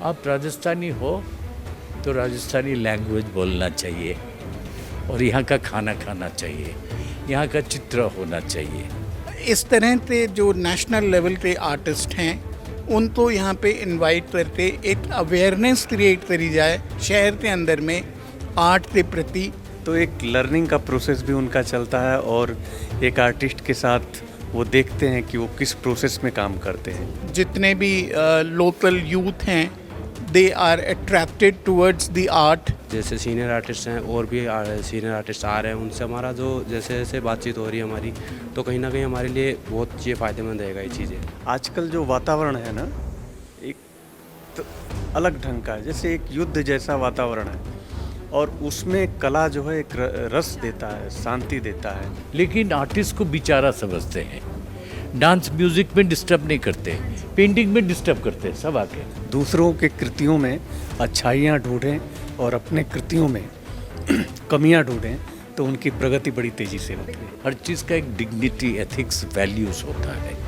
आप राजस्थानी हो तो राजस्थानी लैंग्वेज बोलना चाहिए और यहाँ का खाना खाना चाहिए, यहाँ का चित्र होना चाहिए। इस तरह के जो नेशनल लेवल के आर्टिस्ट हैं उनको यहाँ पे इनवाइट करके एक अवेयरनेस क्रिएट करी जाए शहर के अंदर में आर्ट के प्रति। तो एक लर्निंग का प्रोसेस भी उनका चलता है और एक आर्टिस्ट के साथ वो देखते हैं कि वो किस प्रोसेस में काम करते हैं। जितने भी लोकल यूथ हैं they are attracted towards the art. जैसे सीनियर आर्टिस्ट हैं और भी सीनियर आर्टिस्ट आ रहे हैं, उनसे हमारा जो जैसे जैसे बातचीत हो रही है हमारी, तो कहीं ना कहीं हमारे लिए बहुत ये फ़ायदेमंद रहेगा ये चीज़ें। आजकल जो वातावरण है ना, एक तो अलग ढंग का है, जैसे एक युद्ध जैसा वातावरण है और उसमें कला जो है एक रस देता है, शांति देता है। लेकिन आर्टिस्ट को बेचारा समझते हैं, डांस म्यूजिक में डिस्टर्ब नहीं करते, पेंटिंग में डिस्टर्ब करते हैं सब आके। दूसरों के कृतियों में अच्छाइयाँ ढूंढें और अपने कृतियों में कमियाँ ढूंढें तो उनकी प्रगति बड़ी तेज़ी से होती है। हर चीज़ का एक डिग्निटी, एथिक्स, वैल्यूज होता है।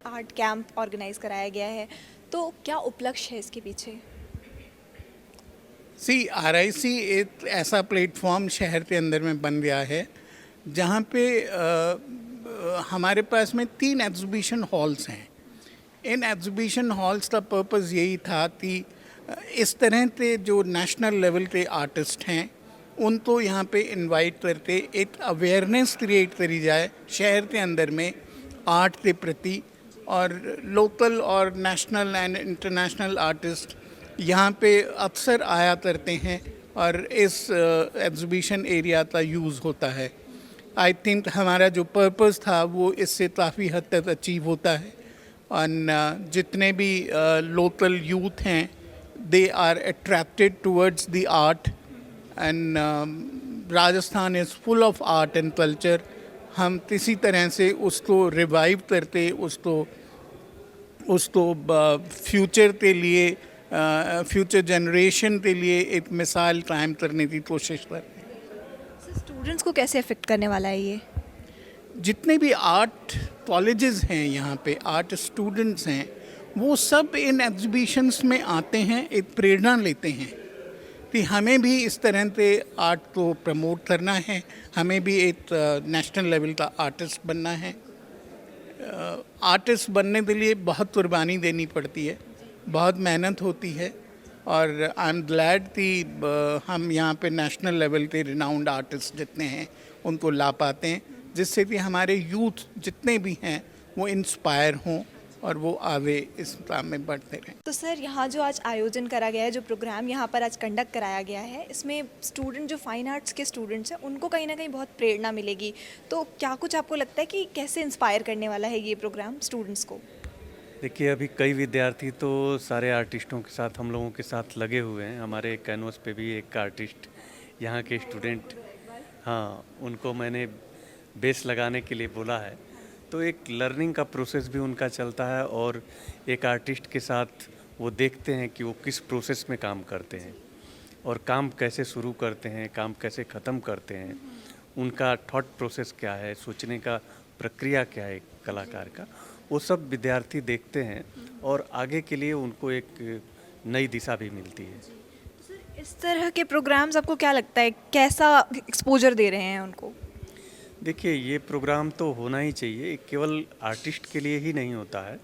आर्ट कैंप ऑर्गेनाइज कराया गया है, तो क्या उपलक्ष्य है इसके पीछे? RIC एक ऐसा प्लेटफॉर्म शहर के अंदर में बन गया है जहाँ पे हमारे पास में 3 एग्जीबिशन हॉल्स हैं। इन एग्जीबिशन हॉल्स का पर्पस यही था कि इस तरह के जो नेशनल लेवल के आर्टिस्ट हैं उनको यहाँ पे इनवाइट करके एक अवेयरनेस क्रिएट करी जाए शहर के अंदर में आर्ट के प्रति। और लोकल और नेशनल एंड इंटरनेशनल आर्टिस्ट यहाँ पे अक्सर आया करते हैं और इस एग्जीबिशन एरिया का यूज़ होता है। आई थिंक हमारा जो पर्पस था वो इससे काफ़ी हद तक अचीव होता है। और जितने भी लोकल यूथ हैं they are attracted towards the art and Rajasthan is full of art and culture. हम किसी तरह से उसको रिवाइव करते, उसको फ्यूचर के लिए, फ्यूचर जनरेशन के लिए एक मिसाल कायम करने की कोशिश कर रहे हैं। स्टूडेंट्स को कैसे अफेक्ट करने वाला है ये? जितने भी आर्ट कॉलेजेस हैं यहाँ पे, आर्ट स्टूडेंट्स हैं, वो सब इन एग्जीबिशंस में आते हैं, एक प्रेरणा लेते हैं कि हमें भी इस तरह से आर्ट को प्रमोट करना है, हमें भी एक नेशनल लेवल का आर्टिस्ट बनना है। आर्टिस्ट बनने के लिए बहुत कुर्बानी देनी पड़ती है, बहुत मेहनत होती है और आई एम ग्लैड कि हम यहाँ पे नेशनल लेवल के रिनाउंड आर्टिस्ट जितने हैं उनको ला पाते हैं, जिससे कि हमारे यूथ जितने भी हैं वो इंस्पायर हों और वो आगे इस काम में बढ़ते रहें। तो सर, यहाँ जो आज आयोजन करा गया है, जो प्रोग्राम यहाँ पर आज कंडक्ट कराया गया है, इसमें स्टूडेंट जो फाइन आर्ट्स के स्टूडेंट्स हैं उनको कहीं ना कहीं बहुत प्रेरणा मिलेगी, तो क्या कुछ आपको लगता है कि कैसे इंस्पायर करने वाला है ये प्रोग्राम स्टूडेंट्स को? देखिए, अभी कई विद्यार्थी तो सारे आर्टिस्टों के साथ, हम लोगों के साथ लगे हुए हैं। हमारे कैनवस पे भी एक आर्टिस्ट, यहाँ के स्टूडेंट, हाँ, उनको मैंने बेस लगाने के लिए बोला है। तो एक लर्निंग का प्रोसेस भी उनका चलता है और एक आर्टिस्ट के साथ वो देखते हैं कि वो किस प्रोसेस में काम करते हैं और काम कैसे शुरू करते हैं, काम कैसे ख़त्म करते हैं, उनका थॉट प्रोसेस क्या है, सोचने का प्रक्रिया क्या है एक कलाकार का, वो सब विद्यार्थी देखते हैं और आगे के लिए उनको एक नई दिशा भी मिलती है। इस तरह के प्रोग्राम्स आपको क्या लगता है कैसा एक्सपोजर दे रहे हैं उनको? देखिए, ये प्रोग्राम तो होना ही चाहिए, केवल आर्टिस्ट के लिए ही नहीं होता है,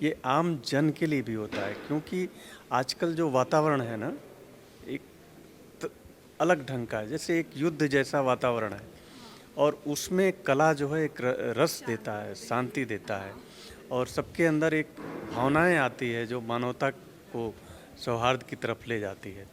ये आम जन के लिए भी होता है, क्योंकि आजकल जो वातावरण है ना, एक तो अलग ढंग का है, जैसे एक युद्ध जैसा वातावरण है और उसमें कला जो है एक रस देता है, शांति देता है और सबके अंदर एक भावनाएं आती है जो मानवता को सौहार्द की तरफ ले जाती है।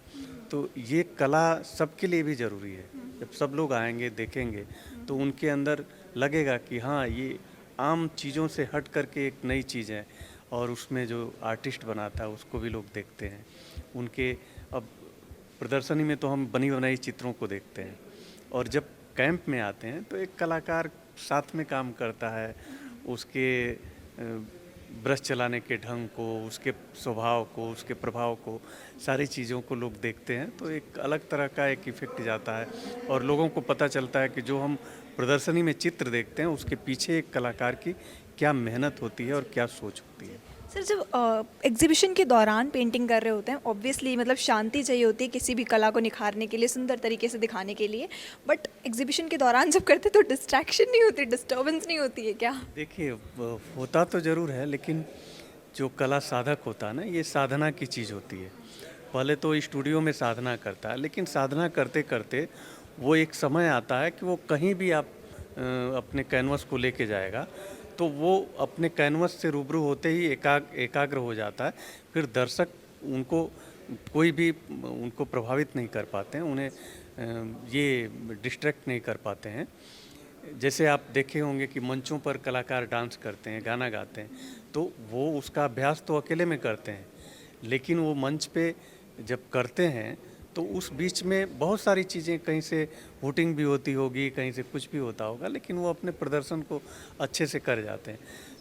तो ये कला सबके लिए भी ज़रूरी है। जब सब लोग आएंगे, देखेंगे, तो उनके अंदर लगेगा कि हाँ, ये आम चीज़ों से हट करके एक नई चीज़ है और उसमें जो आर्टिस्ट बनाता है उसको भी लोग देखते हैं। उनके अब प्रदर्शनी में तो हम बनी बनाई चित्रों को देखते हैं और जब कैंप में आते हैं तो एक कलाकार साथ में काम करता है, उसके ब्रश चलाने के ढंग को, उसके स्वभाव को, उसके प्रभाव को, सारी चीज़ों को लोग देखते हैं तो एक अलग तरह का एक इफ़ेक्ट जाता है और लोगों को पता चलता है कि जो हम प्रदर्शनी में चित्र देखते हैं उसके पीछे एक कलाकार की क्या मेहनत होती है और क्या सोच होती है। सर जब एग्जीबिशन के दौरान पेंटिंग कर रहे होते हैं ऑब्वियसली मतलब शांति चाहिए होती है किसी भी कला को निखारने के लिए, सुंदर तरीके से दिखाने के लिए, बट एग्जीबिशन के दौरान जब करते तो डिस्ट्रैक्शन नहीं होती, डिस्टर्बेंस नहीं होती है क्या? देखिए होता तो ज़रूर है, लेकिन जो कला साधक होता है ना, ये साधना की चीज़ होती है। पहले तो स्टूडियो में साधना करता है, लेकिन साधना करते करते वो एक समय आता है कि वो कहीं भी आप अपने कैनवस को लेके जाएगा तो वो अपने कैनवस से रूबरू होते ही एकाग्र हो जाता है। फिर दर्शक उनको कोई भी उनको प्रभावित नहीं कर पाते हैं, उन्हें ये डिस्ट्रैक्ट नहीं कर पाते हैं। जैसे आप देखे होंगे कि मंचों पर कलाकार डांस करते हैं, गाना गाते हैं, तो वो उसका अभ्यास तो अकेले में करते हैं, लेकिन वो मंच पे जब करते हैं तो उस बीच में बहुत सारी चीज़ें, कहीं से हुटिंग भी होती होगी, कहीं से कुछ भी होता होगा, लेकिन वो अपने प्रदर्शन को अच्छे से कर जाते हैं।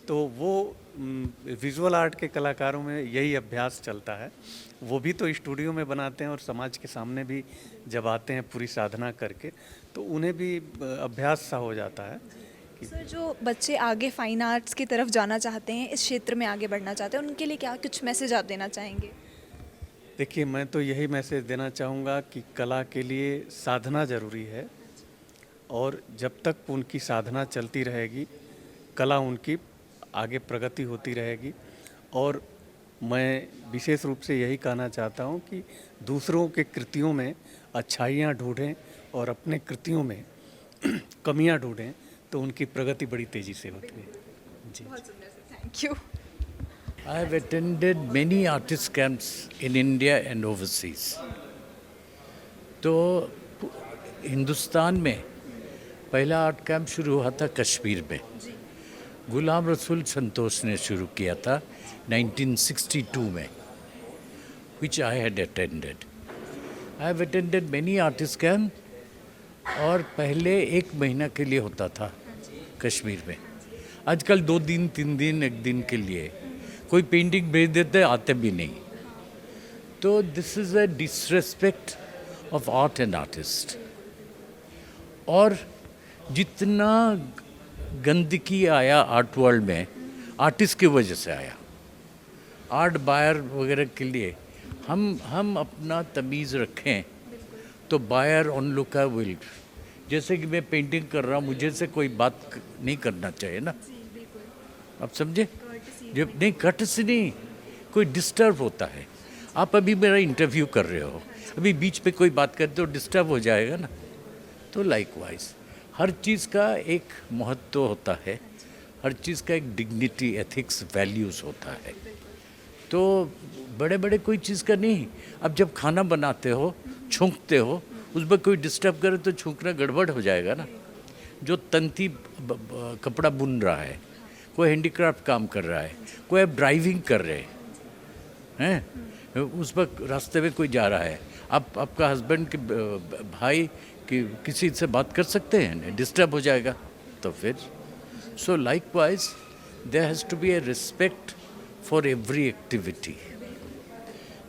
तो वो विजुअल आर्ट के कलाकारों में यही अभ्यास चलता है। वो भी तो स्टूडियो में बनाते हैं और समाज के सामने भी जब आते हैं पूरी साधना करके, तो उन्हें भी अभ्यास सा हो जाता है। सर जो बच्चे आगे फाइन आर्ट्स की तरफ जाना चाहते हैं, इस क्षेत्र में आगे बढ़ना चाहते हैं, उनके लिए क्या कुछ मैसेज आप देना चाहेंगे? देखिए, मैं तो यही मैसेज देना चाहूँगा कि कला के लिए साधना ज़रूरी है और जब तक उनकी साधना चलती रहेगी, कला उनकी आगे प्रगति होती रहेगी। और मैं विशेष रूप से यही कहना चाहता हूँ कि दूसरों के कृतियों में अच्छाइयाँ ढूंढें और अपने कृतियों में कमियाँ ढूंढें, तो उनकी प्रगति बड़ी तेज़ी से होती है। जी, thank you. I have attended many artist camps in India and overseas. तो हिंदुस्तान में पहला आर्ट कैंप शुरू हुआ था कश्मीर में। गुलाम रसूल संतोष ने शुरू किया था 1962 में, which I had attended. I have attended many artist camp, और पहले 1 महीना के लिए होता था कश्मीर में। आजकल 2 दिन 3 दिन 1 दिन के लिए कोई पेंटिंग भेज देते, आते भी नहीं। तो this is a disrespect of art and artist. और जितना गंदगी आया आर्ट वर्ल्ड में, आर्टिस्ट की वजह से आया। आर्ट बायर वगैरह के लिए हम अपना तमीज़ रखें तो बायर ऑन लुका विल। जैसे कि मैं पेंटिंग कर रहा हूँ, मुझे से कोई बात नहीं करना चाहिए ना, आप समझे? जब नहीं, कट से नहीं, कोई डिस्टर्ब होता है। आप अभी मेरा इंटरव्यू कर रहे हो, अभी बीच पे कोई बात करते हो, डिस्टर्ब हो जाएगा ना। तो लाइकवाइज हर चीज़ का एक महत्व होता है, हर चीज़ का एक डिग्निटी, एथिक्स, वैल्यूज़ होता है। तो बड़े बड़े कोई चीज़ का नहीं। अब जब खाना बनाते हो, छौंकते हो, उस पर कोई डिस्टर्ब करे तो छौंकना गड़बड़ हो जाएगा ना। जो तंती कपड़ा बुन रहा है, कोई हैंडीक्राफ्ट काम कर रहा है, कोई अब ड्राइविंग कर रहे हैं, उस पर रास्ते में कोई जा रहा है, आप आपका हस्बैंड के भाई कि किसी से बात कर सकते हैं, डिस्टर्ब हो जाएगा। तो फिर so likewise there has to be a respect for every activity.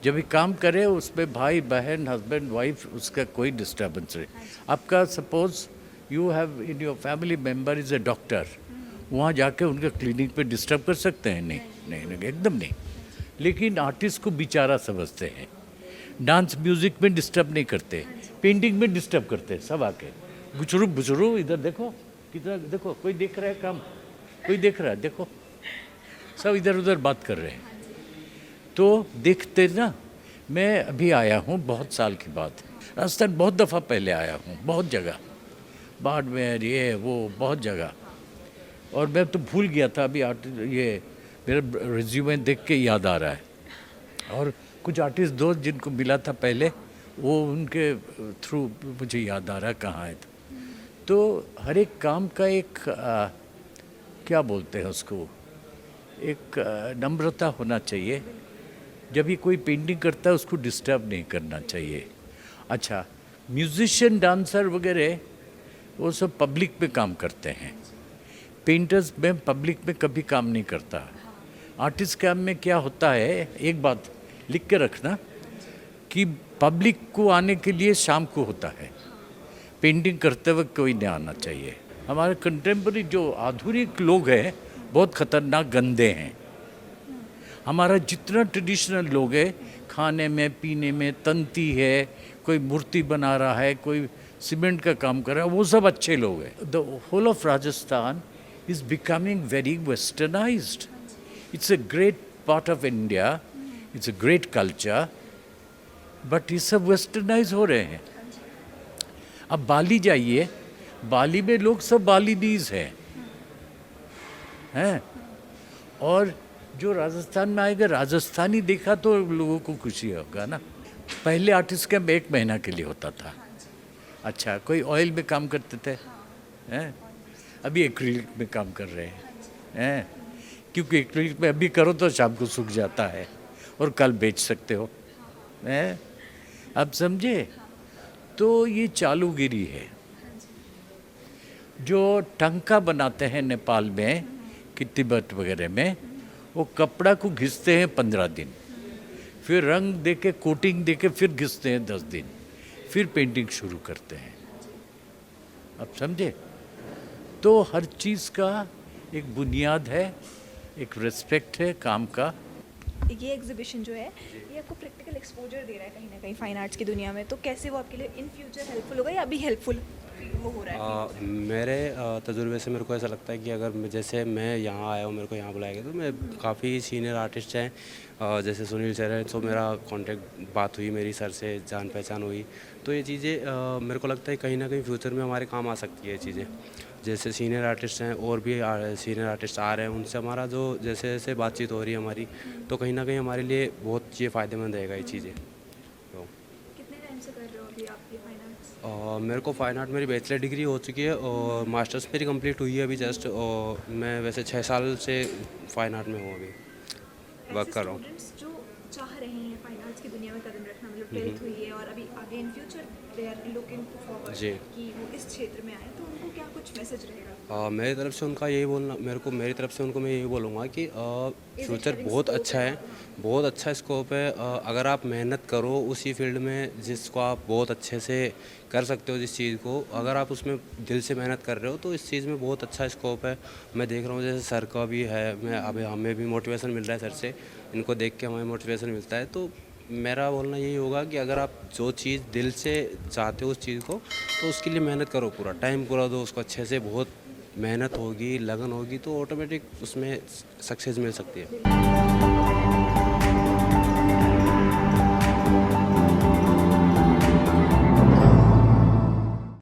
जब भी काम करे उसमें भाई बहन, हस्बैंड वाइफ, उसका कोई डिस्टर्बेंस नहीं। आपका suppose you have in your family member is a doctor, वहाँ जाके उनके क्लिनिक पे डिस्टर्ब कर सकते हैं? नहीं नहीं नहीं, एकदम नहीं। लेकिन आर्टिस्ट को बेचारा समझते हैं, डांस म्यूज़िक में डिस्टर्ब नहीं करते, पेंटिंग में डिस्टर्ब करते हैं सब आके। गुचरू बुचरू इधर देखो, कितना देखो, कोई देख रहा है काम, कोई देख रहा है, देखो सब इधर उधर बात कर रहे हैं। तो देखते ना, मैं अभी आया हूँ बहुत साल के बाद, राजस्थान बहुत दफ़ा पहले आया हूँ, बहुत जगह, बाड़मेर, ये वो, बहुत जगह। और मैं तो भूल गया था, अभी ये मेरा रिज्यूमे देख के याद आ रहा है। और कुछ आर्टिस्ट दोस्त जिनको मिला था पहले, वो उनके थ्रू मुझे याद आ रहा है कहाँ है। तो हर एक काम का एक क्या बोलते हैं उसको, एक नम्रता होना चाहिए। जब ये कोई पेंटिंग करता है उसको डिस्टर्ब नहीं करना चाहिए। अच्छा, म्यूजिशियन, डांसर वगैरह वो सब पब्लिक में काम करते हैं। पेंटर्स में पब्लिक में कभी काम नहीं करता। आर्टिस्ट कैंप में क्या होता है, एक बात लिख के रखना कि पब्लिक को आने के लिए शाम को होता है, पेंटिंग करते वक्त कोई नहीं आना चाहिए। हमारे कंटेम्प्रेरी जो आधुनिक लोग हैं बहुत खतरनाक गंदे हैं। हमारा जितना ट्रेडिशनल लोग है, खाने में पीने में तंती है, कोई मूर्ति बना रहा है, कोई सीमेंट का काम कर रहा है, वो सब अच्छे लोग हैं। The whole of Rajasthan is becoming very westernized. It's a great part of India, it's a great culture, but ये सब वेस्टर्नाइज हो रहे हैं। अब बाली जाइए, बाली में लोग सब बालीनीज हैं, और जो राजस्थान में आएगा राजस्थानी देखा तो लोगों को खुशी होगा ना। पहले आर्टिस्ट कैंप 1 महीना के लिए होता था। अच्छा, कोई ऑयल में काम करते थे, हैं, अभी एक्रिलिक में काम कर रहे हैं, क्योंकि एक्रिलिक में अभी करो तो शाम को सूख जाता है और कल बेच सकते हो, हैं। अब समझे? तो ये चालूगिरी है। जो टंका बनाते हैं नेपाल में कि तिब्बत वगैरह में, वो कपड़ा को घिसते हैं 15 दिन, फिर रंग दे के कोटिंग दे के फिर घिसते हैं 10 दिन, फिर पेंटिंग शुरू करते हैं। अब समझे? तो हर चीज़ का एक बुनियाद है, एक रिस्पेक्ट है काम का। ये एग्जीबिशन जो है ये आपको प्रैक्टिकल एक्सपोजर दे रहा है कहीं ना कहीं फाइन आर्ट्स की दुनिया में, तो कैसे वो आपके लिए इन फ्यूचर हेल्पफुल होगा या अभी हेल्पफुल वो हो रहा है? मेरे तजुर्बे से मेरे को ऐसा लगता है कि अगर जैसे मैं यहाँ आया हूँ, मेरे को यहाँ बुलाया गया, तो मैं काफ़ी सीनियर आर्टिस्ट हैं, जैसे सुनील सर हैं, तो मेरा कांटेक्ट बात हुई, मेरी सर से जान पहचान हुई। तो ये चीज़ें मेरे को लगता है कहीं ना कहीं फ्यूचर में हमारे काम आ सकती है ये चीज़ें। जैसे सीनियर आर्टिस्ट हैं और भी सीनियर आर्टिस्ट आ रहे हैं, उनसे हमारा जो जैसे जैसे बातचीत हो रही है हमारी, तो कहीं ना कहीं हमारे लिए बहुत ये फ़ायदेमंद रहेगा ये चीज़ें। तो कितने टाइम से कर रहे हो अभी आप ये फाइन आर्ट्स? मेरे को फ़ाइन आर्ट मेरी बैचलर डिग्री हो चुकी है और मास्टर्स मेरी कंप्लीट हुई है अभी जस्ट, और मैं वैसे 6 साल से फ़ाइन आर्ट में हूँ, अभी वर्क कर रहा हूँ। स्टूडेंट्स जो चाह रहे हैं फाइन आर्ट्स की दुनिया में कदम रखना, मतलब 12th हुई है और अभी आगे in future they are looking forward जी। कि वो इस क्षेत्र में आए, तो उनको क्या कुछ मैसेज रहेगा? मेरी तरफ से उनका यही बोलना, मेरी तरफ से उनको मैं यही बोलूँगा कि फ्यूचर बहुत अच्छा है, बहुत अच्छा स्कोप है। अगर आप मेहनत करो उसी फील्ड में जिसको आप बहुत अच्छे से कर सकते हो, जिस चीज़ को अगर आप उसमें दिल से मेहनत कर रहे हो तो इस चीज़ में बहुत अच्छा स्कोप है। मैं देख रहा हूँ जैसे सर का भी है, मैं अभी हमें भी मोटिवेशन मिल रहा है सर से, इनको देख के हमें मोटिवेशन मिलता है। तो मेरा बोलना यही होगा कि अगर आप जो चीज़ दिल से चाहते हो उस चीज़ को, तो उसके लिए मेहनत करो, पूरा टाइम पूरा दो उसको अच्छे से, बहुत मेहनत होगी, लगन होगी, तो ऑटोमेटिक उसमें सक्सेस मिल सकती है।